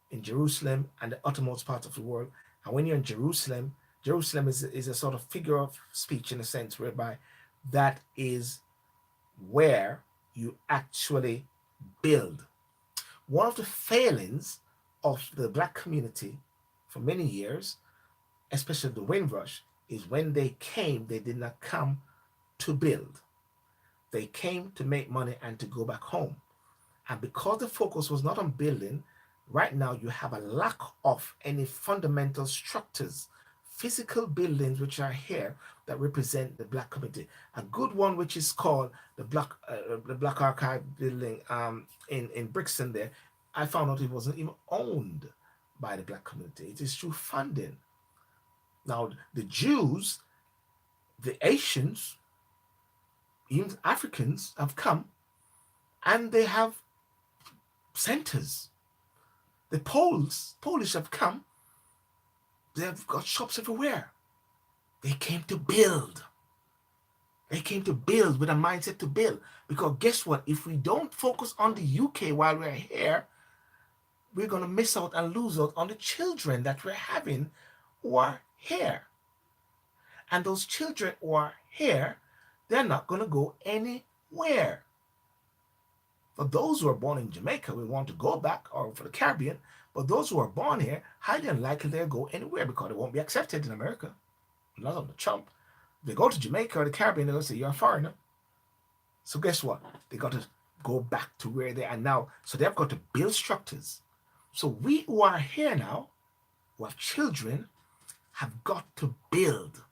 in Jerusalem, and the uttermost part of the world. And when you're in Jerusalem, Jerusalem is a sort of figure of speech in a sense whereby that is where you actually build. One of the failings of the black community for many years, especially the Windrush, is when they came, they did not come to build. They came to make money and to go back home. And because the focus was not on building, right now you have a lack of any fundamental structures, physical buildings which are here that represent the black community. A good one which is called the Black Archive building in Brixton there. I found out it wasn't even owned by the black community. It is through funding. Now the Jews, the Asians, even Africans have come and they have centers. The Polish have come, they have got shops everywhere. They came to build. They came to build with a mindset to build. Because guess what? If we don't focus on the UK while we're here, we're going to miss out and lose out on the children that we're having who are here. And those children who are here, they're not going to go anywhere. For those who are born in Jamaica, we want to go back, or for the Caribbean, but those who are born here, highly unlikely they'll go anywhere because they won't be accepted in America. Not on the Trump. They go to Jamaica or the Caribbean, they're going to say, you're a foreigner. So guess what? They got to go back to where they are now. So they've got to build structures. So we who are here now, who have children, have got to build,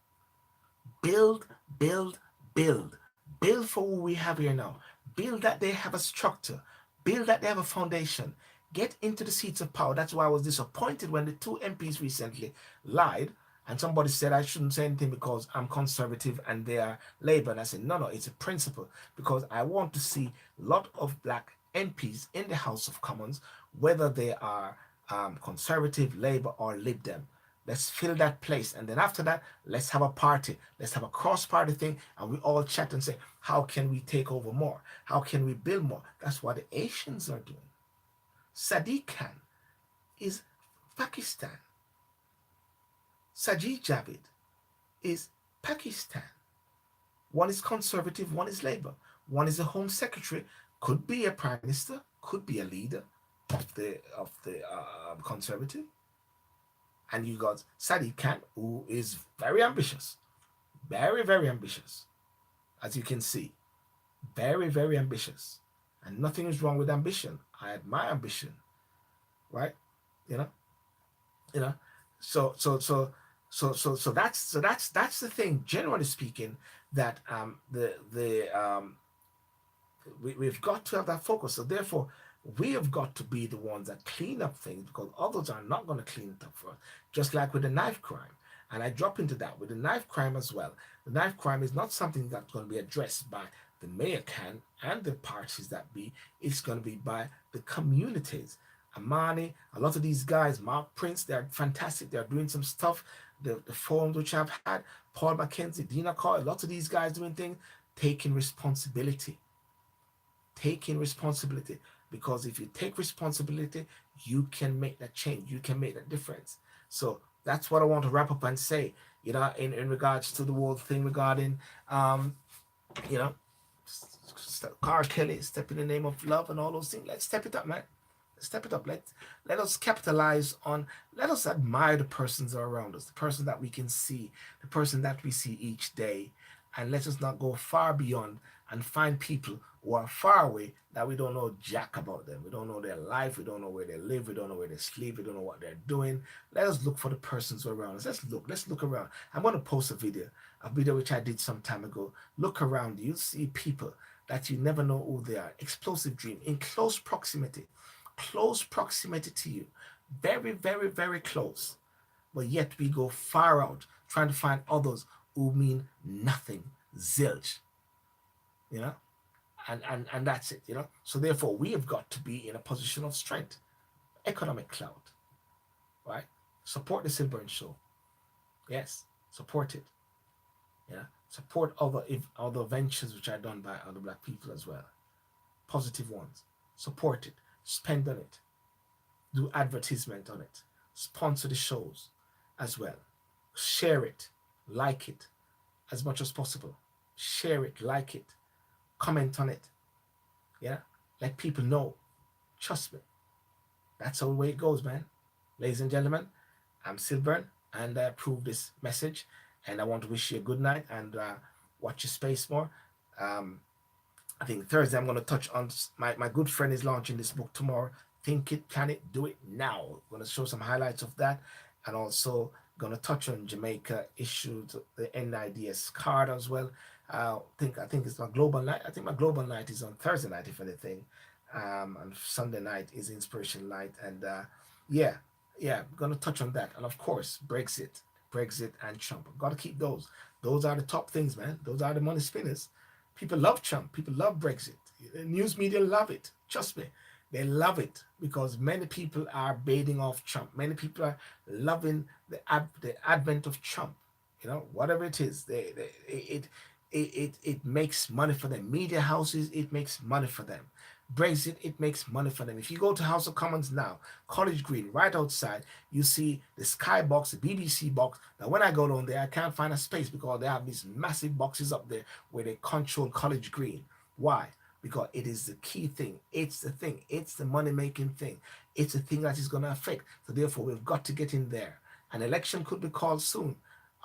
build, build, build, build for who we have here now. Build that they have a structure. Build that they have a foundation. Get into the seats of power. That's why I was disappointed when the two MPs recently lied and somebody said I shouldn't say anything because I'm conservative and they are Labour. And I said, no, no, it's a principle because I want to see a lot of black MPs in the House of Commons, whether they are conservative, Labour, or Lib Dem. Let's fill that place. And then after that, let's have a party. Let's have a cross-party thing. And we all chat and say, how can we take over more? How can we build more? That's what the Asians are doing. Sadiq Khan is Pakistan. Sajid Javid is Pakistan. One is conservative, one is Labour. One is a home secretary, could be a prime minister, could be a leader of the conservative. And you got Sadiq Khan, who is very ambitious, very, very ambitious, as you can see, very, very ambitious. And nothing is wrong with ambition. I admire ambition, right? You know, you know. So that's the thing. Generally speaking, that we've got to have that focus. So therefore, we have got to be the ones that clean up things because others are not going to clean it up for us. Just like with the knife crime. And I drop into that with the knife crime as well. The knife crime is not something that's going to be addressed by the mayor can and the parties that be. It's going to be by the communities. Amani, a lot of these guys, Mark Prince, they're fantastic. They're doing some stuff. The forums which I've had, Paul McKenzie, Dina Carr, lots of these guys doing things, taking responsibility. Taking responsibility. Because if you take responsibility, you can make that change. You can make that difference. So that's what I want to wrap up and say, in regards to the whole thing regarding, you know, Carl Kelly, step in the name of love and all those things. Let's step it up, man. Step it up. Let us capitalize on, let us admire the persons that are around us, the person that we can see, the person that we see each day. And let us not go far beyond and find people who are far away that we don't know jack about them. We don't know their life. We don't know where they live. We don't know where they sleep. We don't know what they're doing. Let us look for the persons around us. Let's look around. I'm going to post a video which I did some time ago. Look around. You'll see people that you never know who they are. Explosive dream in close proximity to you. Very, very, very close. But yet we go far out trying to find others who mean nothing. Zilch. You know? And that's it, So therefore, we have got to be in a position of strength. Economic clout, right? Support the SYLBOURNE Show. Yes, support it. Yeah, support other ventures which are done by other black people as well. Positive ones. Support it. Spend on it. Do advertisement on it. Sponsor the shows as well. Share it. Like it as much as possible. Share it. Like it. Comment on it. Yeah? Let people know. Trust me. That's the way it goes, man. Ladies and gentlemen, I'm SYLBOURNE, and I approve this message. And I want to wish you a good night and watch your space more. I think Thursday I'm going to touch on my good friend is launching this book tomorrow. Think It, Can It, Do It Now. I'm going to show some highlights of that. And also going to touch on Jamaica issues, the NIDS card as well. I think it's my global night. I think my global night is on Thursday night, if anything. And Sunday night is Inspiration Night. And yeah, I'm going to touch on that. And of course, Brexit and Trump. I've got to keep those. Those are the top things, man. Those are the money spinners. People love Trump. People love Brexit. The news media love it. Trust me. They love it because many people are baiting off Trump. Many people are loving the advent of Trump. Whatever it is, it makes money for them. Media houses, it makes money for them. Brexit, it makes money for them. If you go to House of Commons now, College Green, right outside, you see the Sky box, the BBC box. Now, when I go down there, I can't find a space because they have these massive boxes up there where they control College Green. Why? Because it is the key thing. It's the thing. It's the money-making thing. It's the thing that is going to affect. So therefore, we've got to get in there. An election could be called soon.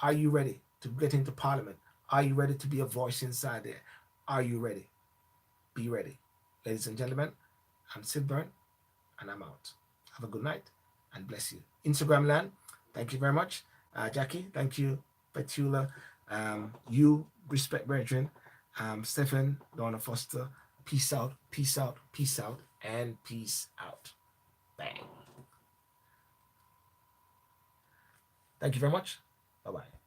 Are you ready? to get into Parliament? Are you ready to be a voice inside there? Are you ready? Be ready. Ladies and gentlemen, I'm Silburn, and I'm out. Have a good night and bless you. Instagram land, thank you very much. Jackie, thank you. Petula, you, respect brethren. Stephen, Donna Foster, peace out, peace out, peace out, and peace out. Bang. Thank you very much. Bye bye.